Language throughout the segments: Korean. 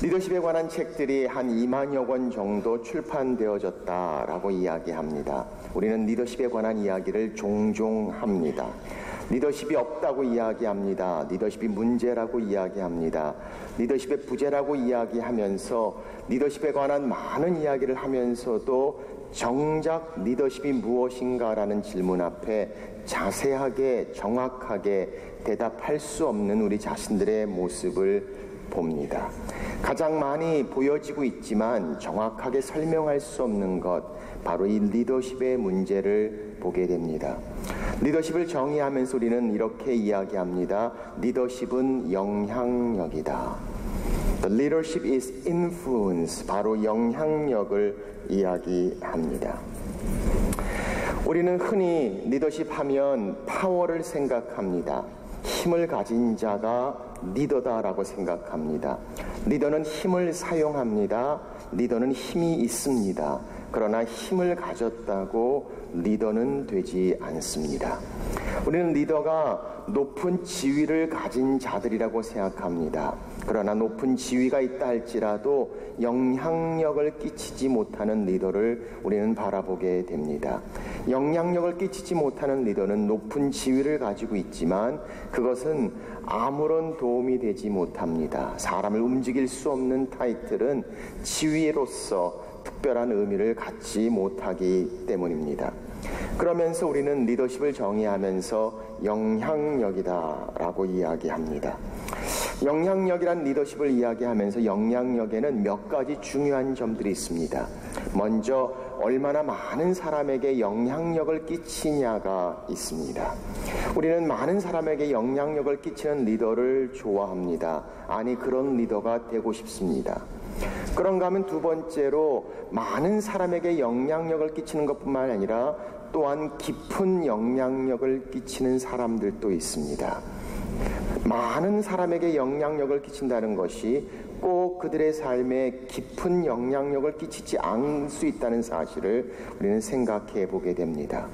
리더십에 관한 책들이 한 2만여 권 정도 출판되어졌다라고 이야기합니다. 우리는 리더십에 관한 이야기를 종종 합니다. 리더십이 없다고 이야기합니다. 리더십이 문제라고 이야기합니다. 리더십의 부재라고 이야기하면서 리더십에 관한 많은 이야기를 하면서도 정작 리더십이 무엇인가라는 질문 앞에 자세하게 정확하게 대답할 수 없는 우리 자신들의 모습을 봅니다. 가장 많이 보여지고 있지만 정확하게 설명할 수 없는 것, 바로 이 리더십의 문제를 보게 됩니다. 리더십을 정의하면서 우리는 이렇게 이야기합니다. 리더십은 영향력이다. The leadership is influence. 바로 영향력을 이야기합니다. 우리는 흔히 리더십 하면 파워를 생각합니다. 힘을 가진 자가 리더다라고 생각합니다. 리더는 힘을 사용합니다. 리더는 힘이 있습니다. 그러나 힘을 가졌다고 리더는 되지 않습니다. 우리는 리더가 높은 지위를 가진 자들이라고 생각합니다. 그러나 높은 지위가 있다 할지라도 영향력을 끼치지 못하는 리더를 우리는 바라보게 됩니다. 영향력을 끼치지 못하는 리더는 높은 지위를 가지고 있지만 그것은 아무런 도움이 되지 못합니다. 사람을 움직일 수 없는 타이틀은 지위로서 특별한 의미를 갖지 못하기 때문입니다. 그러면서 우리는 리더십을 정의하면서 영향력이다라고 이야기합니다. 영향력이란 리더십을 이야기하면서 영향력에는 몇 가지 중요한 점들이 있습니다. 먼저 얼마나 많은 사람에게 영향력을 끼치냐가 있습니다. 우리는 많은 사람에게 영향력을 끼치는 리더를 좋아합니다. 아니, 그런 리더가 되고 싶습니다. 그런가 하면 두 번째로 많은 사람에게 영향력을 끼치는 것뿐만 아니라 또한 깊은 영향력을 끼치는 사람들도 있습니다. 많은 사람에게 영향력을 끼친다는 것이 꼭 그들의 삶에 깊은 영향력을 끼치지 않을 수 있다는 사실을 우리는 생각해 보게 됩니다.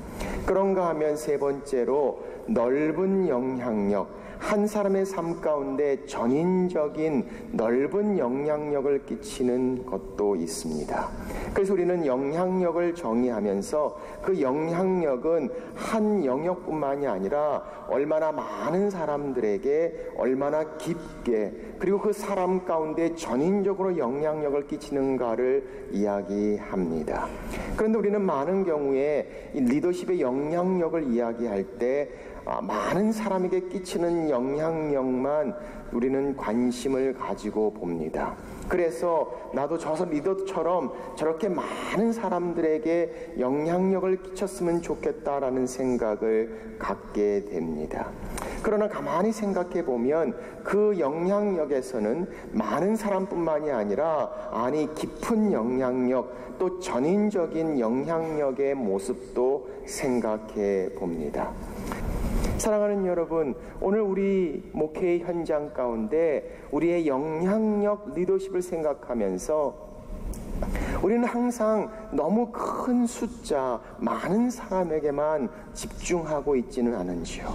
그런가 하면 세 번째로 넓은 영향력, 한 사람의 삶 가운데 전인적인 넓은 영향력을 끼치는 것도 있습니다. 그래서 우리는 영향력을 정의하면서 그 영향력은 한 영역뿐만이 아니라 얼마나 많은 사람들에게 얼마나 깊게 그리고 그 사람 가운데 전인적으로 영향력을 끼치는가를 이야기합니다. 그런데 우리는 많은 경우에 이 리더십의 영향력을 이야기할 때 많은 사람에게 끼치는 영향력만 우리는 관심을 가지고 봅니다. 그래서 나도 저 리더처럼 저렇게 많은 사람들에게 영향력을 끼쳤으면 좋겠다라는 생각을 갖게 됩니다. 그러나 가만히 생각해 보면 그 영향력에서는 많은 사람뿐만이 아니라 깊은 영향력, 또 전인적인 영향력의 모습도 생각해 봅니다. 사랑하는 여러분, 오늘 우리 목회의 현장 가운데 우리의 영향력, 리더십을 생각하면서 우리는 항상 너무 큰 숫자, 많은 사람에게만 집중하고 있지는 않은지요.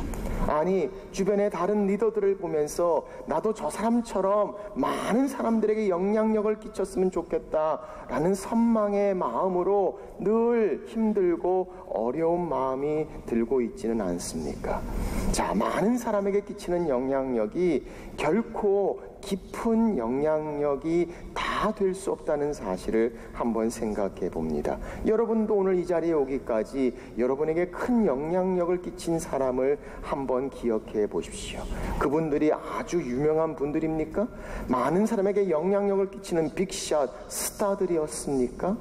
아니, 주변의 다른 리더들을 보면서 나도 저 사람처럼 많은 사람들에게 영향력을 끼쳤으면 좋겠다라는 선망의 마음으로 늘 힘들고 어려운 마음이 들고 있지는 않습니까? 자, 많은 사람에게 끼치는 영향력이 결코 깊은 영향력이 다 될 수 없다는 사실을 한번 생각해 봅니다. 여러분도 오늘 이 자리에 오기까지 여러분에게 큰 영향력을 끼친 사람을 한번 기억해 보십시오. 그분들이 아주 유명한 분들입니까? 많은 사람에게 영향력을 끼치는 빅샷 스타들이었습니까?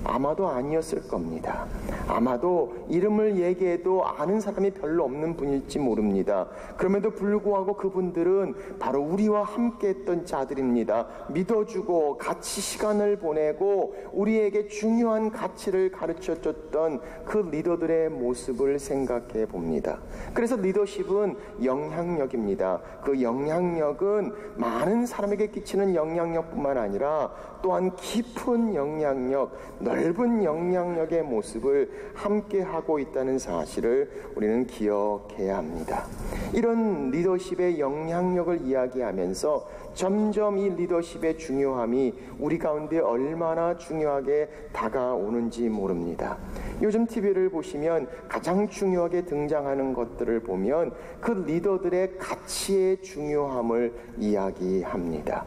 아마도 아니었을 겁니다. 아마도 이름을 얘기해도 아는 사람이 별로 없는 분일지 모릅니다. 그럼에도 불구하고 그분들은 바로 우리와 함께 했던 자들입니다. 믿어주고 같이 시간을 보내고 우리에게 중요한 가치를 가르쳐줬던 그 리더들의 모습을 생각해 봅니다. 그래서 리더십은 영향력입니다. 그 영향력은 많은 사람에게 끼치는 영향력뿐만 아니라 또한 깊은 영향력, 넓은 영향력의 모습을 함께 하고 있다는 사실을 우리는 기억해야 합니다. 이런 리더십의 영향력을 이야기하면서 점점 이 리더십의 중요함이 우리 가운데 얼마나 중요하게 다가오는지 모릅니다. 요즘 TV를 보시면 가장 중요하게 등장하는 것들을 보면 그 리더들의 가치의 중요함을 이야기합니다.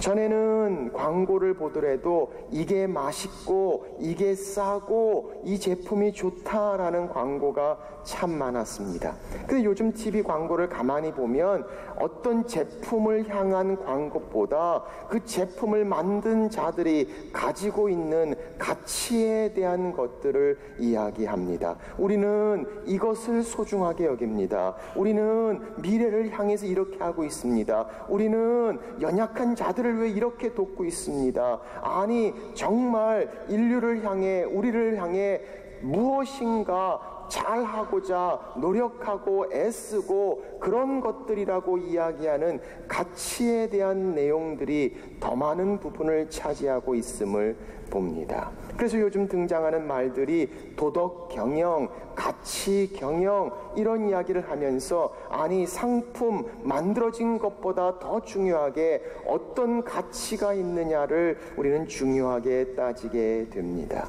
전에는 광고를 보더라도 이게 맛있고 이게 싸고 이 제품이 좋다라는 광고가 참 많았습니다. 근데 요즘 TV 광고를 가만히 보면 어떤 제품을 향한 광고보다 그 제품을 만든 자들이 가지고 있는 가치에 대한 것들을 이야기합니다. 우리는 이것을 소중하게 여깁니다. 우리는 미래를 향해서 이렇게 하고 있습니다. 우리는 연약한 자들을 왜 이렇게 돕고 있습니다. 아니 정말 인류를 향해 우리를 향해 무엇인가 잘하고자 노력하고 애쓰고 그런 것들이라고 이야기하는 가치에 대한 내용들이 더 많은 부분을 차지하고 있음을 봅니다. 그래서 요즘 등장하는 말들이 도덕 경영, 가치 경영 이런 이야기를 하면서 아니 상품 만들어진 것보다 더 중요하게 어떤 가치가 있느냐를 우리는 중요하게 따지게 됩니다.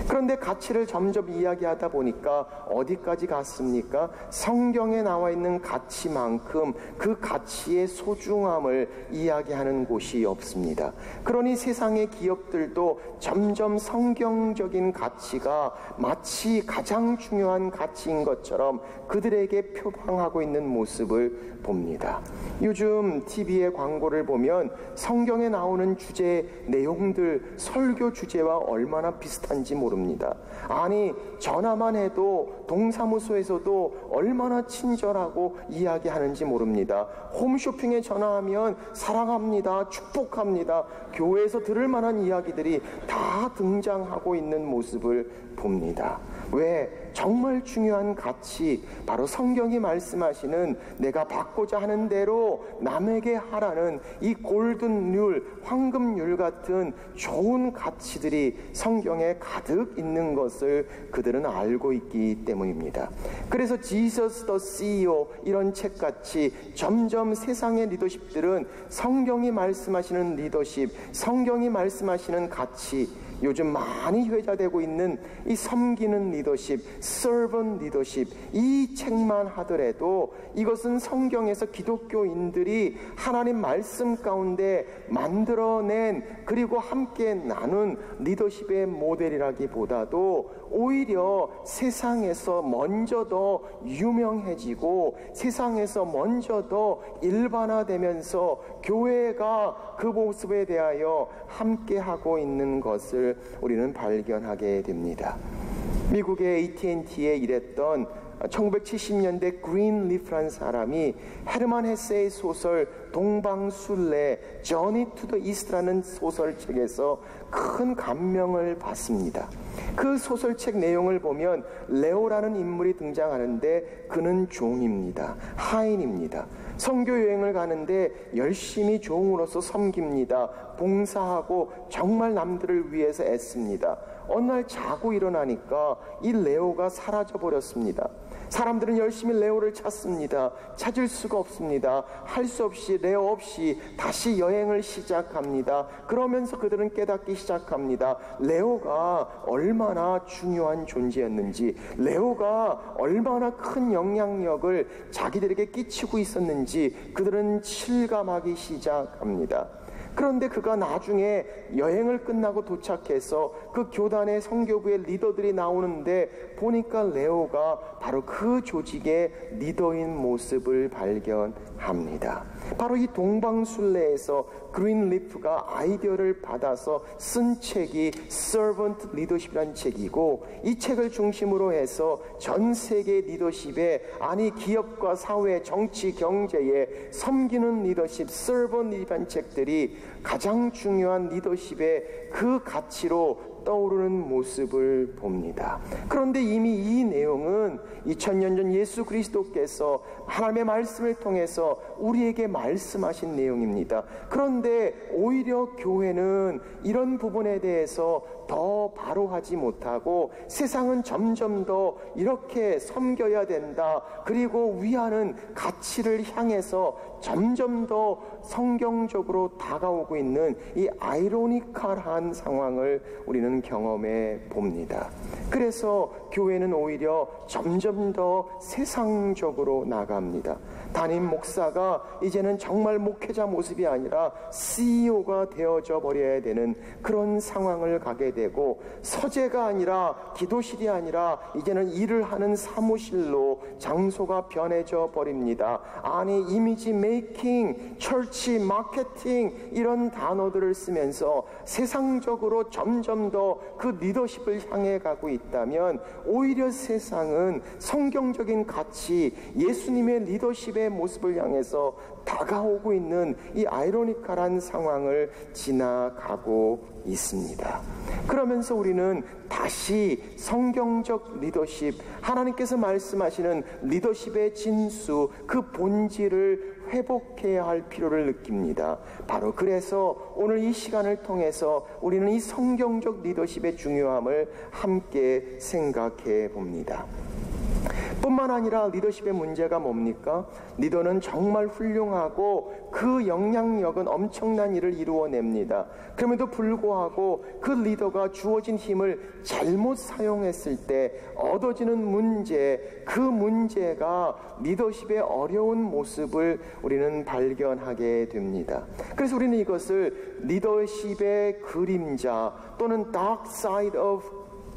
그런데 가치를 점점 이야기하다 보니까 어디까지 갔습니까? 성경에 나와 있는 가치만큼 그 가치의 소중함을 이야기하는 곳이 없습니다. 그러니 세상의 기업들도 점점 성경적인 가치가 마치 가장 중요한 가치인 것처럼 그들에게 표방하고 있는 모습을 봅니다. 요즘 TV의 광고를 보면 성경에 나오는 주제 내용들, 설교 주제와 얼마나 비슷한지 모릅니다. 아니 전화만 해도 동사무소에서도 얼마나 친절하고 이야기하는지 모릅니다. 홈쇼핑에 전화하면 사랑합니다, 축복합니다, 교회에서 들을 만한 이야기들이 다 등장하고 있는 모습을 봅니다. 왜? 정말 중요한 가치, 바로 성경이 말씀하시는 내가 받고자 하는 대로 남에게 하라는 이 골든룰, 황금률 같은 좋은 가치들이 성경에 가득 있는 것을 그들은 알고 있기 때문입니다. 그래서 Jesus the CEO 이런 책같이 점점 세상의 리더십들은 성경이 말씀하시는 리더십, 성경이 말씀하시는 가치, 요즘 많이 회자되고 있는 이 섬기는 리더십, servant 리더십, 이 책만 하더라도 이것은 성경에서 기독교인들이 하나님 말씀 가운데 만들어낸 그리고 함께 나눈 리더십의 모델이라기보다도 오히려 세상에서 먼저 더 유명해지고 세상에서 먼저 더 일반화되면서 교회가 그 모습에 대하여 함께하고 있는 것을 우리는 발견하게 됩니다. 미국의 AT&T에 일했던 1970년대 그린리프라는 사람이 헤르만 헤세의 소설 동방술래 Journey to the East라는 소설책에서 큰 감명을 받습니다. 그 소설책 내용을 보면 레오라는 인물이 등장하는데 그는 종입니다. 하인입니다. 선교 여행을 가는데 열심히 종으로서 섬깁니다. 봉사하고 정말 남들을 위해서 애씁니다. 어느 날 자고 일어나니까 이 레오가 사라져 버렸습니다. 사람들은 열심히 레오를 찾습니다. 찾을 수가 없습니다. 할 수 없이 레오 없이 다시 여행을 시작합니다. 그러면서 그들은 깨닫기 시작합니다. 레오가 얼마나 중요한 존재였는지, 레오가 얼마나 큰 영향력을 자기들에게 끼치고 있었는지 그들은 실감하기 시작합니다. 그런데 그가 나중에 여행을 끝나고 도착해서 그 교단의 선교부의 리더들이 나오는데 보니까 레오가 바로 그 조직의 리더인 모습을 발견합니다. 바로 이 동방술래에서 그린리프가 아이디어를 받아서 쓴 책이 Servant Leadership이라는 책이고, 이 책을 중심으로 해서 전 세계 리더십에, 아니 기업과 사회, 정치, 경제에 섬기는 리더십, Servant Leadership이라는 책들이 가장 중요한 리더십의 그 가치로 떠오르는 모습을 봅니다. 그런데 이미 이 내용은 2000년 전 예수 그리스도께서 하나님의 말씀을 통해서 우리에게 말씀하신 내용입니다. 그런데 오히려 교회는 이런 부분에 대해서 더 바로 하지 못하고 세상은 점점 더 이렇게 섬겨야 된다, 그리고 위하는 가치를 향해서 점점 더 성경적으로 다가오고 있는 이 아이러니컬한 상황을 우리는 경험해 봅니다. 그래서 교회는 오히려 점점 더 세상적으로 나갑니다. 담임 목사가 이제는 정말 목회자 모습이 아니라 CEO가 되어져 버려야 되는 그런 상황을 가게 되고, 서재가 아니라, 기도실이 아니라 이제는 일을 하는 사무실로 장소가 변해져 버립니다. 아니, 이미지 메이킹, 철치, 마케팅 이런 단어들을 쓰면서 세상적으로 점점 더 그 리더십을 향해 가고 있다면, 오히려 세상은 성경적인 가치, 예수님의 리더십의 모습을 향해서 다가오고 있는 이 아이러니컬한 상황을 지나가고 있습니다. 그러면서 우리는 다시 성경적 리더십, 하나님께서 말씀하시는 리더십의 진수, 그 본질을 회복해야 할 필요를 느낍니다. 바로 그래서 오늘 이 시간을 통해서 우리는 이 성경적 리더십의 중요함을 함께 생각해 봅니다. 뿐만 아니라 리더십의 문제가 뭡니까? 리더는 정말 훌륭하고 그 영향력은 엄청난 일을 이루어냅니다. 그럼에도 불구하고 그 리더가 주어진 힘을 잘못 사용했을 때 얻어지는 문제, 그 문제가 리더십의 어려운 모습을 우리는 발견하게 됩니다. 그래서 우리는 이것을 리더십의 그림자 또는 dark side of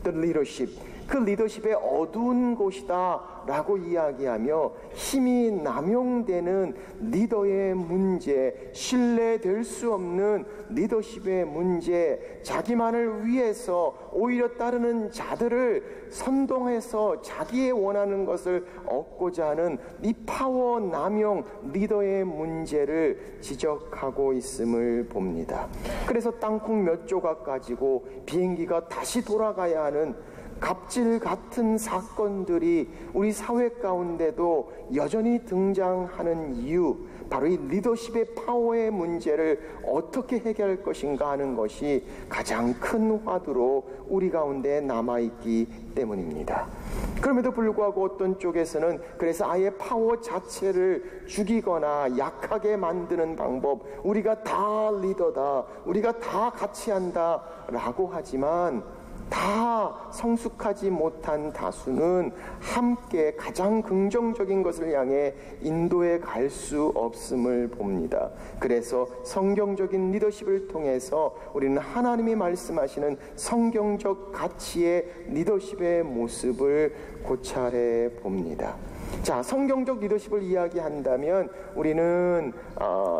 the leadership, 그 리더십의 어두운 곳이다 라고 이야기하며, 힘이 남용되는 리더의 문제, 신뢰될 수 없는 리더십의 문제, 자기만을 위해서 오히려 따르는 자들을 선동해서 자기의 원하는 것을 얻고자 하는 이 파워 남용 리더의 문제를 지적하고 있음을 봅니다. 그래서 땅콩 몇 조각 가지고 비행기가 다시 돌아가야 하는 갑질 같은 사건들이 우리 사회 가운데도 여전히 등장하는 이유, 바로 이 리더십의 파워의 문제를 어떻게 해결할 것인가 하는 것이 가장 큰 화두로 우리 가운데 남아있기 때문입니다. 그럼에도 불구하고 어떤 쪽에서는 그래서 아예 파워 자체를 죽이거나 약하게 만드는 방법, 우리가 다 리더다, 우리가 다 같이 한다 라고 하지만, 다 성숙하지 못한 다수는 함께 가장 긍정적인 것을 향해 인도해 갈 수 없음을 봅니다. 그래서 성경적인 리더십을 통해서 우리는 하나님이 말씀하시는 성경적 가치의 리더십의 모습을 고찰해 봅니다. 자, 성경적 리더십을 이야기한다면 우리는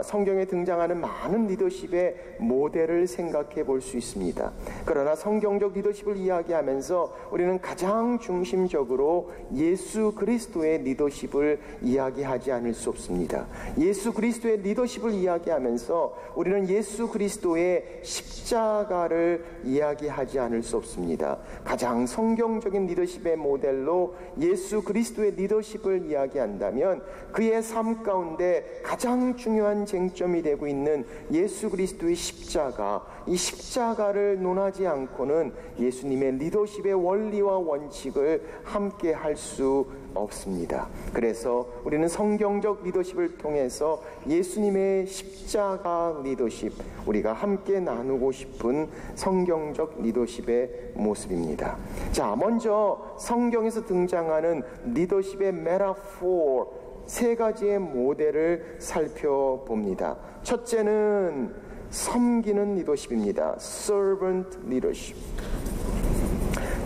성경에 등장하는 많은 리더십의 모델을 생각해 볼 수 있습니다. 그러나 성경적 리더십을 이야기하면서 우리는 가장 중심적으로 예수 그리스도의 리더십을 이야기하지 않을 수 없습니다. 예수 그리스도의 리더십을 이야기하면서 우리는 예수 그리스도의 십자가를 이야기하지 않을 수 없습니다. 가장 성경적인 리더십의 모델로 예수 그리스도의 리더십을 이야기한다면 그의 삶 가운데 가장 중요한 쟁점이 되고 있는 예수 그리스도의 십자가, 이 십자가를 논하지 않고는 예수님의 리더십의 원리와 원칙을 함께 할 수 없습니다. 그래서 우리는 성경적 리더십을 통해서 예수님의 십자가 리더십, 우리가 함께 나누고 싶은 성경적 리더십의 모습입니다. 자, 먼저 성경에서 등장하는 리더십의 메타포 세 가지의 모델을 살펴봅니다. 첫째는 섬기는 리더십입니다. Servant leadership.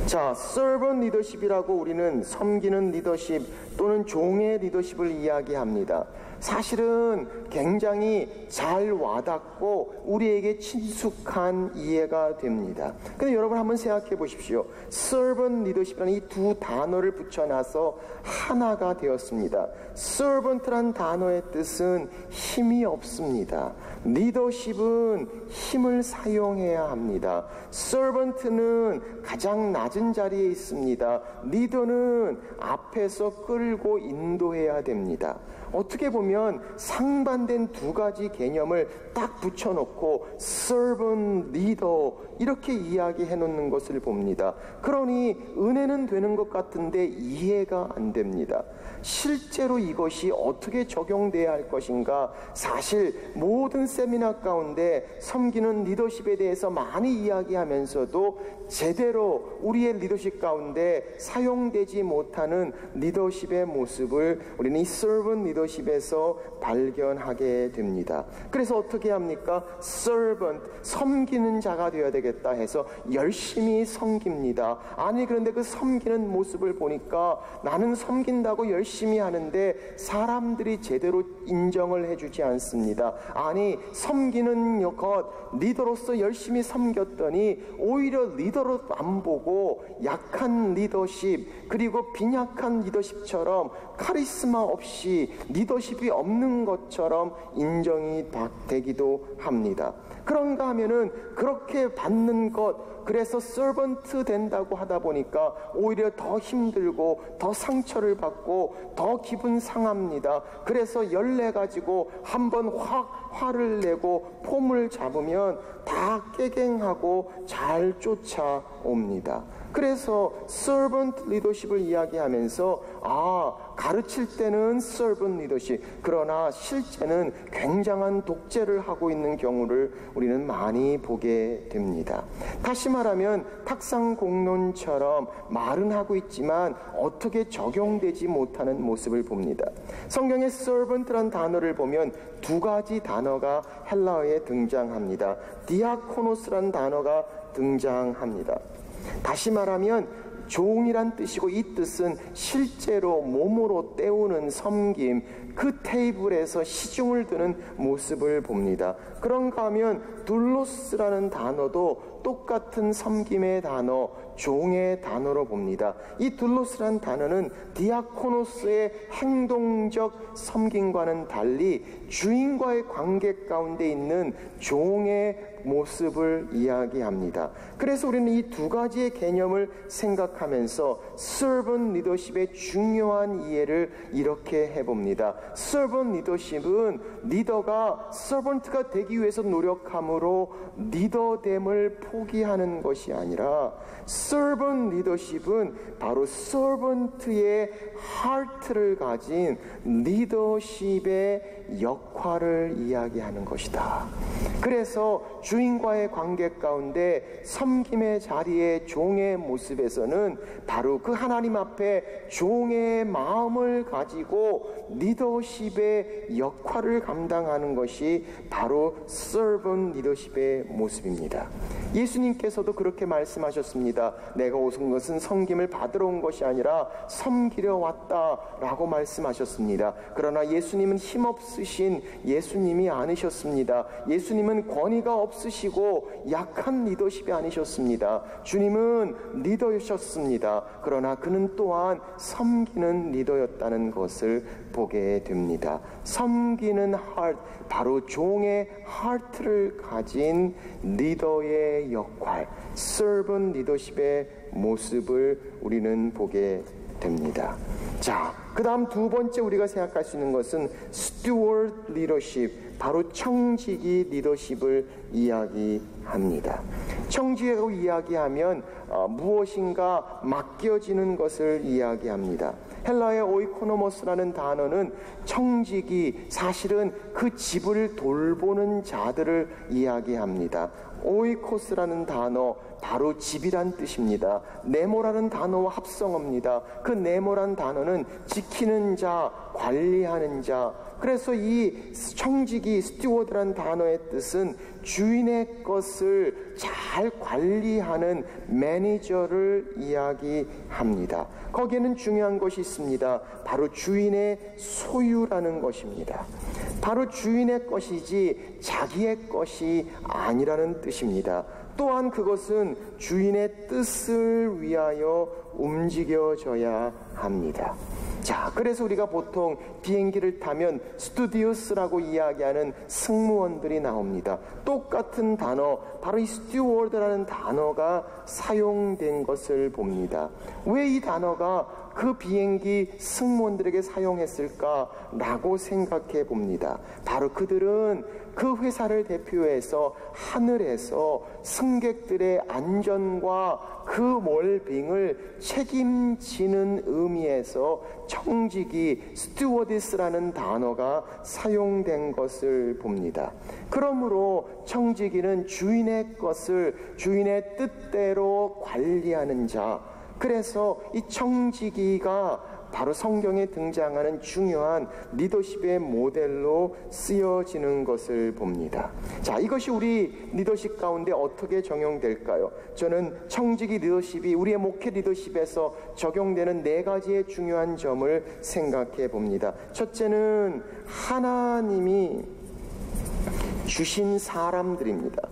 자, servant leadership이라고 우리는 섬기는 리더십 또는 종의 리더십을 이야기합니다. 사실은 굉장히 잘 와닿고 우리에게 친숙한 이해가 됩니다. 근데 여러분 한번 생각해 보십시오. servant leadership이라는 이 두 단어를 붙여놔서 하나가 되었습니다. servant란 단어의 뜻은 힘이 없습니다. 리더십은 힘을 사용해야 합니다. servant는 가장 낮은 자리에 있습니다. 리더는 앞에서 끌고 인도해야 됩니다. 어떻게 보면 상반된 두 가지 개념을 딱 붙여놓고 servant, leader 이렇게 이야기해 놓는 것을 봅니다. 그러니 은혜는 되는 것 같은데 이해가 안 됩니다. 실제로 이것이 어떻게 적용돼야 할 것인가? 사실 모든 세미나 가운데 섬기는 리더십에 대해서 많이 이야기하면서도 제대로 우리의 리더십 가운데 사용되지 못하는 리더십의 모습을 우리는 이 servant 리더십에서 발견하게 됩니다. 그래서 어떻게 합니까? servant, 섬기는 자가 되어야 되겠다 해서 열심히 섬깁니다. 아니 그런데 그 섬기는 모습을 보니까 나는 섬긴다고 열심히 하는데 사람들이 제대로 인정을 해주지 않습니다. 아니 섬기는 것, 리더로서 열심히 섬겼더니 오히려 리더로 안 보고 약한 리더십 그리고 빈약한 리더십처럼 카리스마 없이 리더십이 없는 것처럼 인정이 되기도 합니다. 그런가 하면은 그렇게 받는 것, 그래서 서번트 된다고 하다 보니까 오히려 더 힘들고 더 상처를 받고 더 기분 상합니다. 그래서 열내가지고 한번 확 화를 내고 폼을 잡으면 다 깨갱하고 잘 쫓아옵니다. 그래서 servant leadership을 이야기하면서 가르칠 때는 servant leadership, 그러나 실제는 굉장한 독재를 하고 있는 경우를 우리는 많이 보게 됩니다. 다시 말하면 탁상 공론처럼 말은 하고 있지만 어떻게 적용되지 못하는 모습을 봅니다. 성경의 servant란 단어를 보면 두 가지 단어가 헬라어에 등장합니다. 디아코노스란 단어가 등장합니다. 다시 말하면 종이란 뜻이고 이 뜻은 실제로 몸으로 때우는 섬김, 그 테이블에서 시중을 드는 모습을 봅니다. 그런가 하면 둘로스라는 단어도 똑같은 섬김의 단어, 종의 단어로 봅니다. 이 둘로스란 단어는 디아코노스의 행동적 섬김과는 달리 주인과의 관계 가운데 있는 종의 모습을 이야기합니다. 그래서 우리는 이 두 가지의 개념을 생각하면서 servant leadership의 중요한 이해를 이렇게 해봅니다. servant leadership은 리더가 servant가 되기 위해서 노력함으로 리더됨을 포기하는 것이 아니라 servant leadership은 바로 servant의 heart를 가진 리더십의 역할을 이야기하는 것이다. 그래서 주인과의 관계 가운데 섬김의 자리에 종의 모습에서는 바로 그 하나님 앞에 종의 마음을 가지고 리더십의 역할을 감당하는 것이 바로 servant 리더십의 모습입니다. 예수님께서도 그렇게 말씀하셨습니다. 내가 오신 것은 섬김을 받으러 온 것이 아니라 섬기려 왔다라고 말씀하셨습니다. 그러나 예수님은 힘없으신 예수님이 아니셨습니다. 예수님은 권위가 없으시고 약한 리더십이 아니셨습니다. 주님은 리더이셨습니다. 그러나 그는 또한 섬기는 리더였다는 것을 보게 됩니다. 섬기는 heart, 바로 종의 heart를 가진 리더의 역할, servant leadership의 모습을 우리는 보게 됩니다. 자, 그 다음 두 번째 우리가 생각할 수 있는 것은 steward leadership, 바로 청지기 리더십을 이야기합니다. 청지기라고 이야기하면 무엇인가 맡겨지는 것을 이야기합니다. 헬라의 오이코노모스라는 단어는 청지기, 사실은 그 집을 돌보는 자들을 이야기합니다. 오이코스라는 단어, 바로 집이란 뜻입니다. 네모라는 단어와 합성어입니다. 그 네모란 단어는 지키는 자, 관리하는 자. 그래서 이 청지기, 스튜어드란 단어의 뜻은 주인의 것을 잘 관리하는 매니저를 이야기합니다. 거기에는 중요한 것이 있습니다. 바로 주인의 소유라는 것입니다. 바로 주인의 것이지 자기의 것이 아니라는 뜻입니다. 또한 그것은 주인의 뜻을 위하여 움직여져야 합니다. 자, 그래서 우리가 보통 비행기를 타면 스튜디오스라고 이야기하는 승무원들이 나옵니다. 똑같은 단어, 바로 이 스튜어드라는 단어가 사용된 것을 봅니다. 왜 이 단어가 그 비행기 승무원들에게 사용했을까라고 생각해 봅니다. 바로 그들은 그 회사를 대표해서 하늘에서 승객들의 안전과 그 웰빙을 책임지는 의미에서 청지기, 스튜어디스라는 단어가 사용된 것을 봅니다. 그러므로 청지기는 주인의 것을 주인의 뜻대로 관리하는 자, 그래서 이 청지기가 바로 성경에 등장하는 중요한 리더십의 모델로 쓰여지는 것을 봅니다. 자, 이것이 우리 리더십 가운데 어떻게 적용될까요? 저는 청지기 리더십이 우리의 목회 리더십에서 적용되는 4가지의 중요한 점을 생각해 봅니다. 첫째는 하나님이 주신 사람들입니다.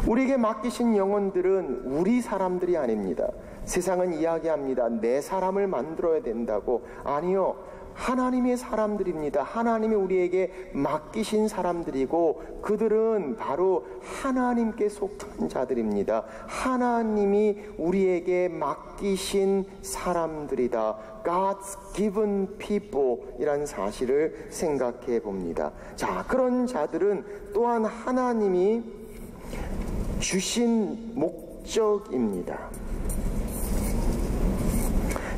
우리에게 맡기신 영혼들은 우리 사람들이 아닙니다. 세상은 이야기합니다. 내 사람을 만들어야 된다고. 아니요, 하나님의 사람들입니다. 하나님이 우리에게 맡기신 사람들이고 그들은 바로 하나님께 속한 자들입니다. 하나님이 우리에게 맡기신 사람들이다. God's given people 이라는 사실을 생각해 봅니다. 자, 그런 자들은 또한 하나님이 주신 목적입니다.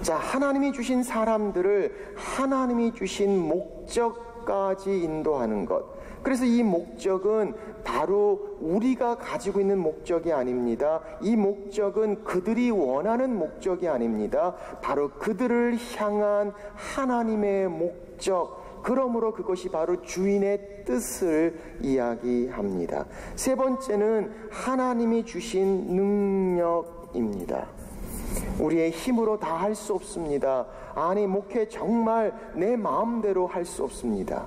자, 하나님이 주신 사람들을 하나님이 주신 목적까지 인도하는 것. 그래서 이 목적은 바로 우리가 가지고 있는 목적이 아닙니다. 이 목적은 그들이 원하는 목적이 아닙니다. 바로 그들을 향한 하나님의 목적. 그러므로 그것이 바로 주인의 뜻을 이야기합니다. 세 번째는 하나님이 주신 능력입니다. 우리의 힘으로 다 할 수 없습니다. 아니, 목회 정말 내 마음대로 할 수 없습니다.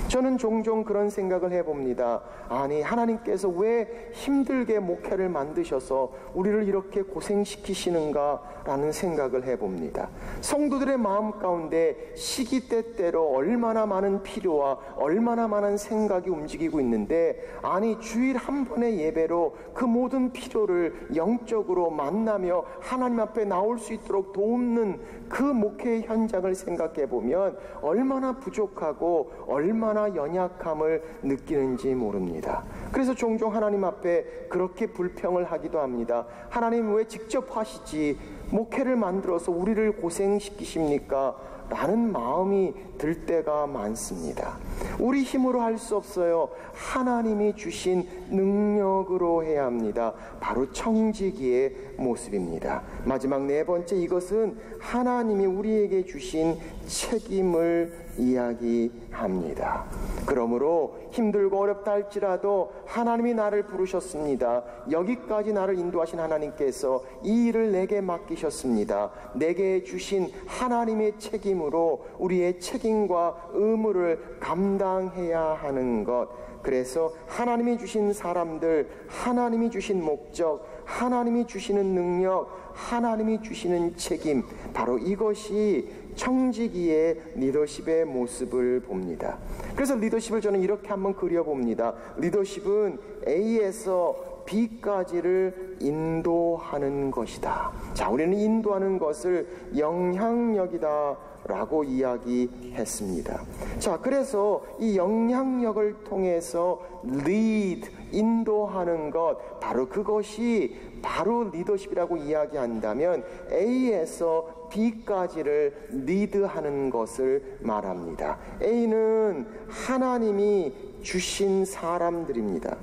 저는 종종 그런 생각을 해봅니다. 아니, 하나님께서 왜 힘들게 목회를 만드셔서 우리를 이렇게 고생시키시는가라는 생각을 해봅니다. 성도들의 마음 가운데 시기 때때로 얼마나 많은 필요와 얼마나 많은 생각이 움직이고 있는데, 아니, 주일 한 번의 예배로 그 모든 필요를 영적으로 만나며 하나님 앞에 나올 수 있도록 돕는 그 목회의 현장을 생각해 보면 얼마나 부족하고 얼마나 연약함을 느끼는지 모릅니다. 그래서 종종 하나님 앞에 그렇게 불평을 하기도 합니다. 하나님, 왜 직접 하시지 목회를 만들어서 우리를 고생시키십니까? 라는 마음이 들 때가 많습니다. 우리 힘으로 할 수 없어요. 하나님이 주신 능력으로 해야 합니다. 바로 청지기의 모습입니다. 마지막 4번째, 이것은 하나님이 우리에게 주신 책임을 이야기합니다. 그러므로 힘들고 어렵다 할지라도 하나님이 나를 부르셨습니다. 여기까지 나를 인도하신 하나님께서 이 일을 내게 맡기셨습니다. 내게 주신 하나님의 책임으로 우리의 책임과 의무를 감당해야 하는 것. 그래서 하나님이 주신 사람들, 하나님이 주신 목적, 하나님이 주시는 능력, 하나님이 주시는 책임, 바로 이것이 청지기의 리더십의 모습을 봅니다. 그래서 리더십을 저는 이렇게 한번 그려봅니다. 리더십은 A에서 B까지를 인도하는 것이다. 자, 우리는 인도하는 것을 영향력이다 라고 이야기했습니다. 자, 그래서 이 영향력을 통해서 lead, 인도하는 것, 바로 그것이 바로 리더십이라고 이야기한다면 A에서 B까지를 리드하는 것을 말합니다. A는 하나님이 주신 사람들입니다.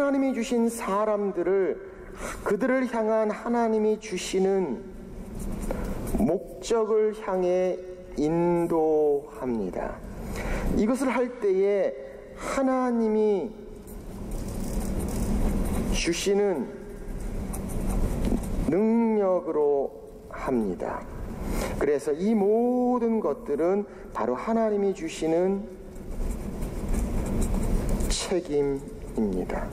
하나님이 주신 사람들을 그들을 향한 하나님이 주시는 목적을 향해 인도합니다. 이것을 할 때에 하나님이 주시는 능력으로 합니다. 그래서 이 모든 것들은 바로 하나님이 주시는 책임입니다.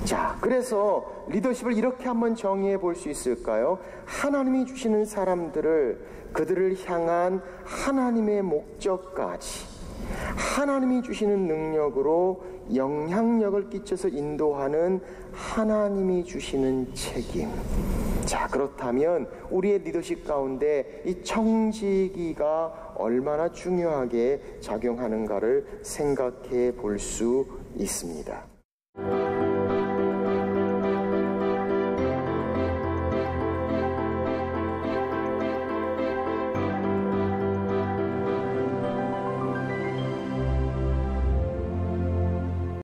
자, 그래서 리더십을 이렇게 한번 정의해 볼 수 있을까요? 하나님이 주시는 사람들을 그들을 향한 하나님의 목적까지 하나님이 주시는 능력으로 영향력을 끼쳐서 인도하는 하나님이 주시는 책임. 자, 그렇다면 우리의 리더십 가운데 이 청지기가 얼마나 중요하게 작용하는가를 생각해 볼 수 있습니다.